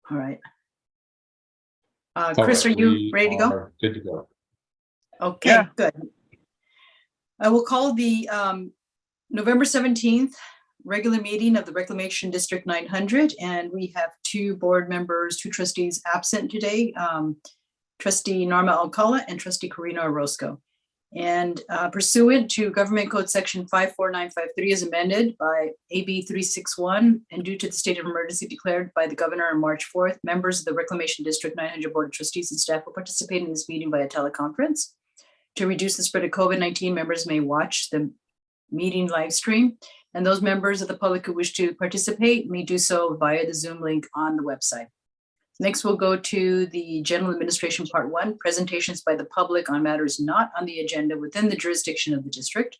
All right. Chris, are you ready to go? Good to go. Okay, Yeah. good. I will call the November 17th regular meeting of the Reclamation District 900, and we have two board members, two trustees absent today, Trustee Norma Alcala and Trustee Corina Orozco. And pursuant to Government Code Section 54953 as amended by AB 361, and due to the state of emergency declared by the governor on March 4th, members of the Reclamation District 900 Board of Trustees and staff will participate in this meeting via teleconference. To reduce the spread of COVID-19, members may watch the meeting live stream, and those members of the public who wish to participate may do so via the Zoom link on the website. Next, we'll go to the General Administration Part 1, presentations by the public on matters not on the agenda within the jurisdiction of the district.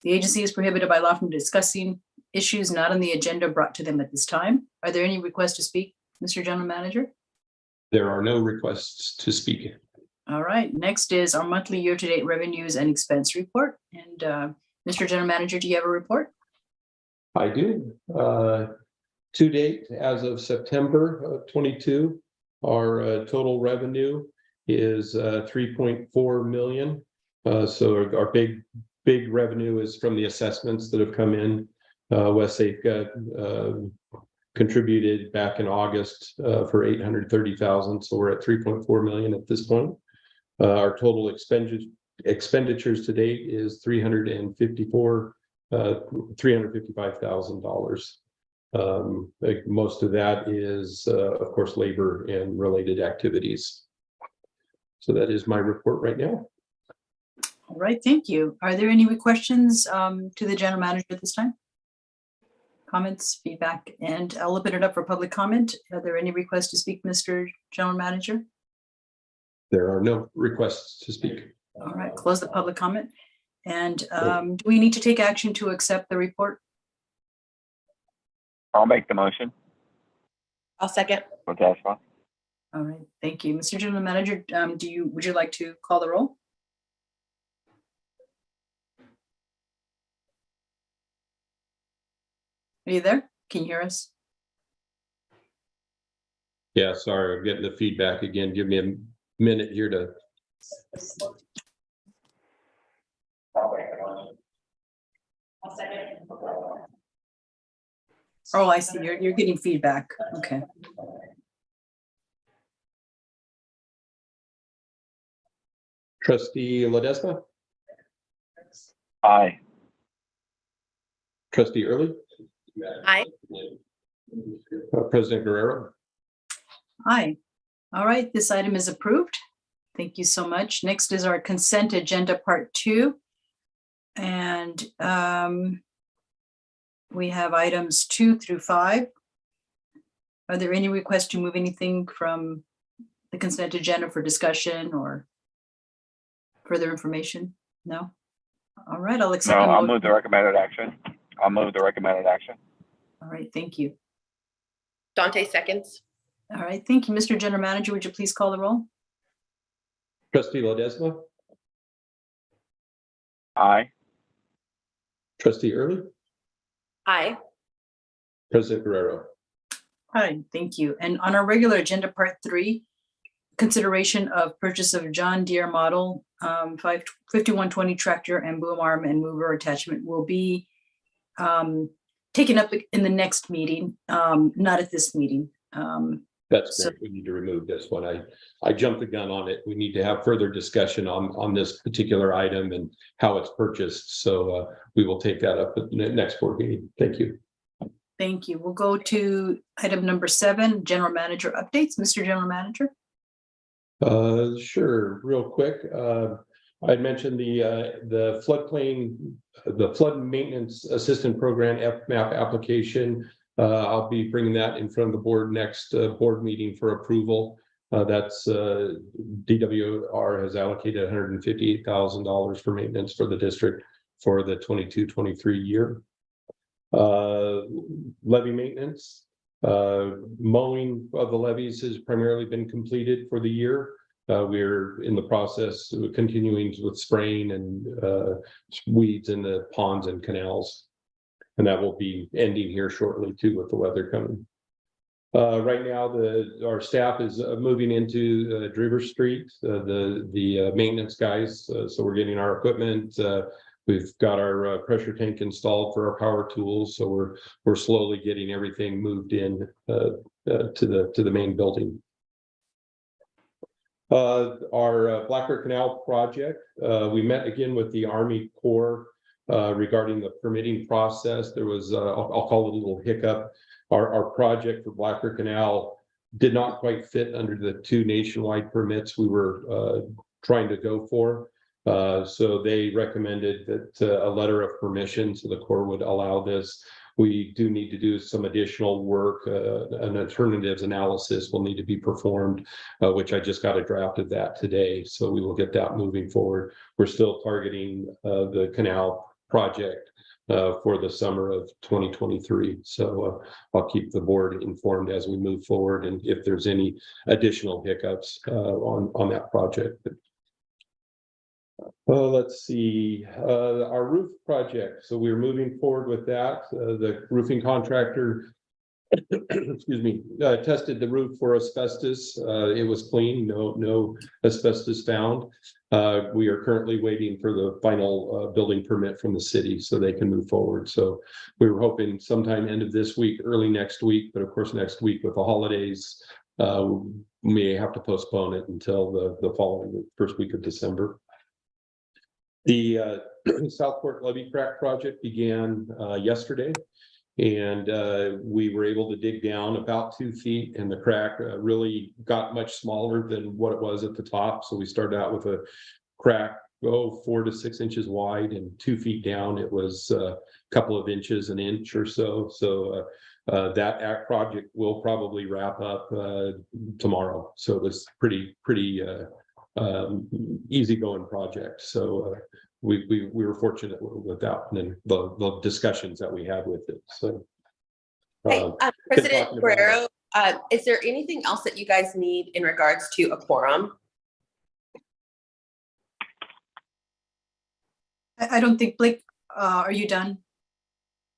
The agency is prohibited by law from discussing issues not on the agenda brought to them at this time. Are there any requests to speak, Mr. General Manager? There are no requests to speak. All right, next is our monthly year-to-date revenues and expense report. And Mr. General Manager, do you have a report? I do. To date, as of September 22, our total revenue is 3.4 million. So our big revenue is from the assessments that have come in. Westsafe contributed back in August for 830,000. So we're at 3.4 million at this point. Our total expenditures to date is $355,000. Most of that is, of course, labor and related activities. So that is my report right now. All right, thank you. Are there any questions to the General Manager at this time? Comments, feedback, and I'll open it up for public comment. Are there any requests to speak, Mr. General Manager? There are no requests to speak. All right, close the public comment. And do we need to take action to accept the report? I'll make the motion. I'll second. With Tesla. All right, thank you. Mr. General Manager, would you like to call the roll? Are you there? Can you hear us? Yeah, sorry, I'm getting the feedback again. Give me a minute here to. Oh, I see. You're getting feedback. Okay. Trustee Ledesma? Aye. Trustee Early? Aye. President Guerrero? Aye. All right, this item is approved. Thank you so much. Next is our consent agenda part 2. And we have items 2 through 5. Are there any requests to move anything from the consent agenda for discussion or further information? No? All right, I'll accept. No, I'll move the recommended action. I'll move the recommended action. All right, thank you. Dante seconds. All right, thank you. Mr. General Manager, would you please call the roll? Trustee Ledesma? Aye. Trustee Early? Aye. President Guerrero? Hi, thank you. And on our regular agenda, part 3, consideration of purchase of John Deere model 5120 tractor and boom arm and mover attachment will be taken up in the next meeting, not at this meeting. That's So- great. We need to remove this one. I jumped the gun on it. We need to have further discussion on this particular item and how it's purchased. So we will take that up at the next board meeting. Thank you. Thank you. We'll go to item number 7, General Manager updates. Mr. General Manager. Sure, real quick. I mentioned the floodplain, the flood maintenance assistant program FMAP application. I'll be bringing that in front of the board next board meeting for approval. That's DWR has allocated $158,000 for maintenance for the district for the 22-23 year. Levy maintenance, mowing of the levees has primarily been completed for the year. We're in the process of continuing with spraying and weeds in the ponds and canals. And that will be ending here shortly too with the weather coming. Right now, our staff is moving into Driver Street, the maintenance guys. So we're getting our equipment. We've got our pressure tank installed for our power tools. So we're slowly getting everything moved in to the main building. Our Blacker Canal project, we met again with the Army Corps regarding the permitting process. There was, I'll call it a little hiccup. Our project for Blacker Canal did not quite fit under the 2 nationwide permits we were trying to go for. So they recommended that a letter of permission so the Corps would allow this. We do need to do some additional work. An alternatives analysis will need to be performed, which I just got a draft of that today. So we will get that moving forward. We're still targeting the canal project for the summer of 2023. So I'll keep the board informed as we move forward and if there's any additional hiccups on that project. Let's see, our roof project. So we're moving forward with that. The roofing contractor, excuse me, tested the roof for asbestos. It was clean, no asbestos found. We are currently waiting for the final building permit from the city so they can move forward. So we were hoping sometime end of this week, early next week, but of course next week with the holidays, we may have to postpone it until the following first week of December. The Southport Levee Crack project began yesterday, and we were able to dig down about 2 feet, and the crack really got much smaller than what it was at the top. So we started out with a crack 4 to 6 inches wide, and 2 feet down it was a couple of inches, an inch or so. So that project will probably wrap up tomorrow. So it was pretty easygoing project. So we were fortunate with that, and then the discussions that we had with it. So Hey, President Guerrero, is there anything else that you guys need in regards to a quorum? I don't think, Blake, are you done?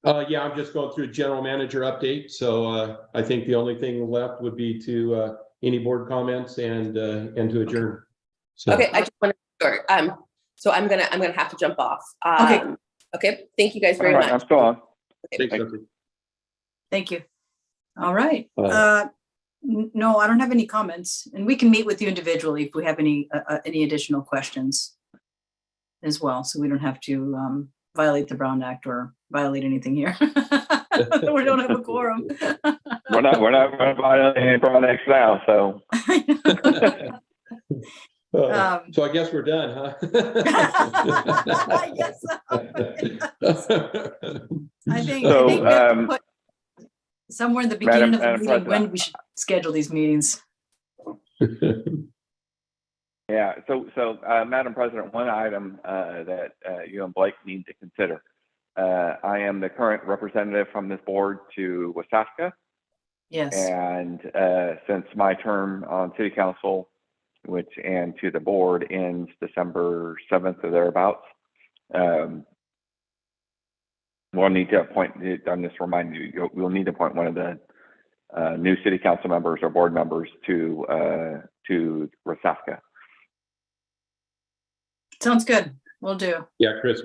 Yeah, I'm just going through general manager update. So I think the only thing left would be to any board comments and to adjourn. So, Okay, I just want to be sure. So I'm gonna have to jump off. Okay. Okay. Thank you guys All very right, I'm much. still on. thanks, Thank Dr. Thank you. All right. Bye. No, I don't have any comments, and we can meet with you individually if we have any additional questions as well. So we don't have to violate the Brown Act or violate anything here. We don't have a quorum. We're not going to violate any projects now, so. So I guess we're done, huh? Yes. I think So, we have to put somewhere in the beginning of the Madam meeting when President. we should schedule these meetings. Yeah, so Madam President, one item that you and Blake need to consider. I am the current representative from this board to Wasaska. Yes. And since my term on city council, and to the board ends December 7th or thereabouts, we'll need to appoint, I'm just reminding you, we'll need to appoint one of the new city council members or board members to Wasaska. Sounds good. We'll do. Yeah, Chris,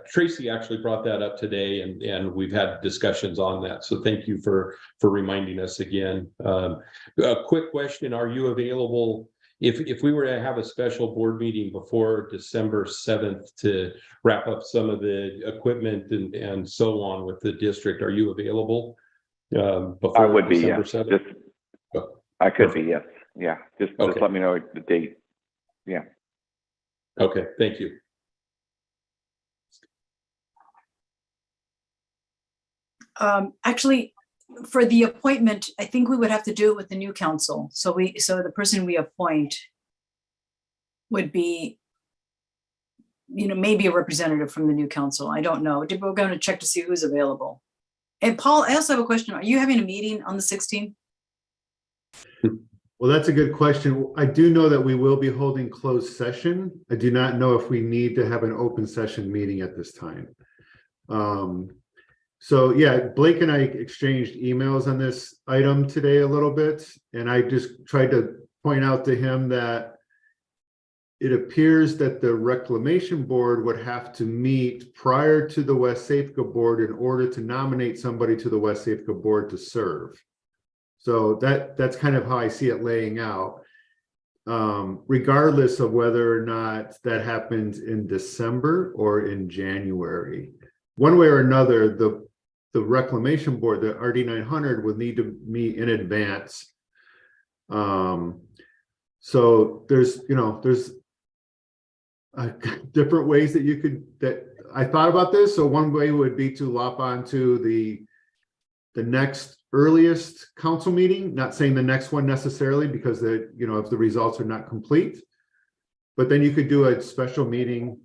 Tracy actually brought that up today, and we've had discussions on that. So thank you for reminding us again. A quick question: are you available if we were to have a special board meeting before December 7th to wrap up some of the equipment and so on with the district? Are you available? Before I would be, December yes. 7th? I could be, yes. Yeah, just let me know the date. Yeah. Okay, thank you. Actually, for the appointment, I think we would have to do it with the new council. So the person we appoint would be, maybe a representative from the new council. I don't know. We're going to check to see who's available. And Paul, I also have a question. Are you having a meeting on the 16th? Well, that's a good question. I do know that we will be holding closed session. I do not know if we need to have an open session meeting at this time. So yeah, Blake and I exchanged emails on this item today a little bit, and I just tried to point out to him that it appears that the Reclamation Board would have to meet prior to the West Safeco Board in order to nominate somebody to the West Safeco Board to serve. So that's kind of how I see it laying out. Regardless of whether or not that happens in December or in January. One way or another, the Reclamation Board, the RD 900, would need to meet in advance. So there's different ways that I thought about this. So one way would be to lop onto the next earliest council meeting, not saying the next one necessarily, because if the results are not complete, but then you could do a special meeting,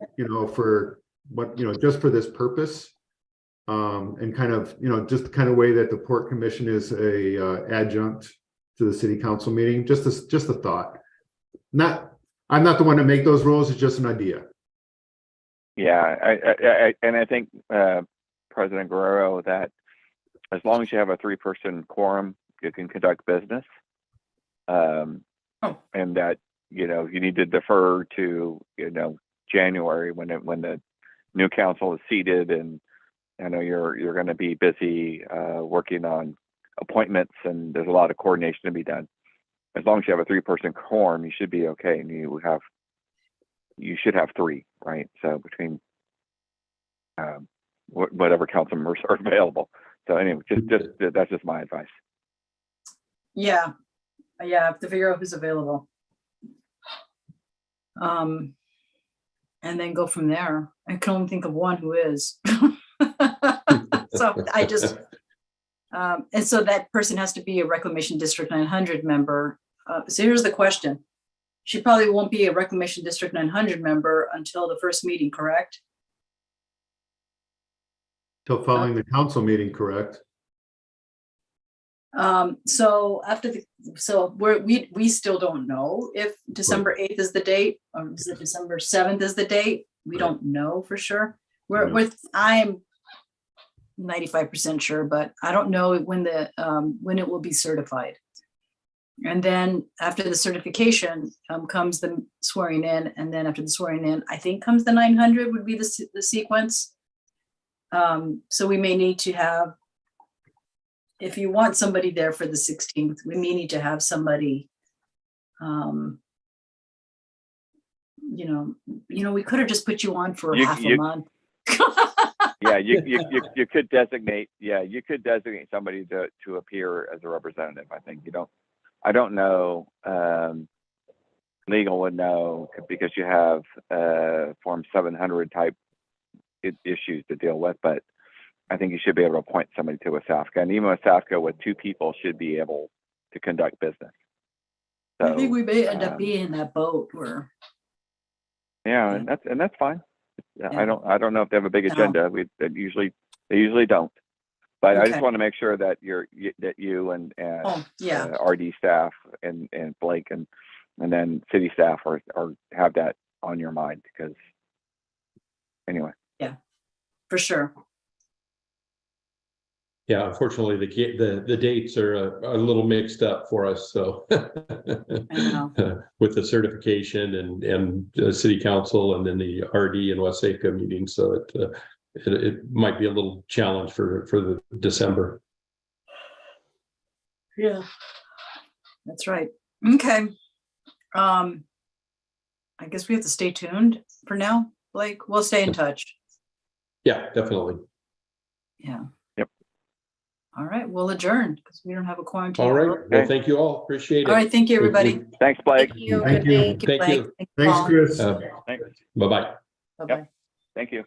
for what, just for this purpose. And kind of, just the kind of way that the Port Commission is a adjunct to the city council meeting. Just a thought. I'm not the one to make those rules. It's just an idea. Yeah, I think President Guerrero, that as long as you have a 3-person quorum, you can conduct business. And that you need to defer to January when the new council is seated, and I know you're going to be busy working on appointments, and there's a lot of coordination to be done. As long as you have a 3-person quorum, you should be okay, and you should have 3, right? So between whatever council members are available. So anyway, that's just my advice. Yeah, I have to figure out who's available. And then go from there. I can only think of one who is. So I just, and so that person has to be a Reclamation District 900 member. So here's the question. She probably won't be a Reclamation District 900 member until the first meeting, correct? Till following the council meeting, correct? So after we still don't know if December 8th is the date, or is it December 7th is the date? We don't know for sure. I'm 95% sure, but I don't know when it will be certified. And then after the certification comes the swearing in, and then after the swearing in, I think comes the 900 would be the sequence. So we may need to have, if you want somebody there for the 16th, we may need to have somebody, we could have just put you on for half a month. Yeah, you could designate. Yeah, you could designate somebody to appear as a representative. I don't know. Legal would know, because you have Form 700 type issues to deal with, but I think you should be able to appoint somebody to WSAFCA, and even WSAFCA with 2 people should be able to conduct business. So, I think we may end up being in that boat where. Yeah, and that's fine. Yeah. I don't know if they have a big agenda. They usually don't. But I just want to make sure that you and RD staff and Blake and then city staff are have that on your mind, because anyway. Yeah, for sure. Yeah, unfortunately, the dates are a little mixed up for us. So with the certification and city council, and then the RD and West Safeco meeting, so it might be a little challenge for the December. Yeah, that's right. Okay. I guess we have to stay tuned for now. Blake, we'll stay in touch. Yeah, definitely. Yeah. Yep. All right, we'll adjourn because we don't have a quarantine. All right. Well, thank you all. Appreciate it. All right, thank you, everybody. Thanks, Blake. Thank you. Thank you. Thank you, Thank Blake. you. Thank you, Thanks, Paul. Chris. Thanks. Bye-bye. Bye-bye. Thank you.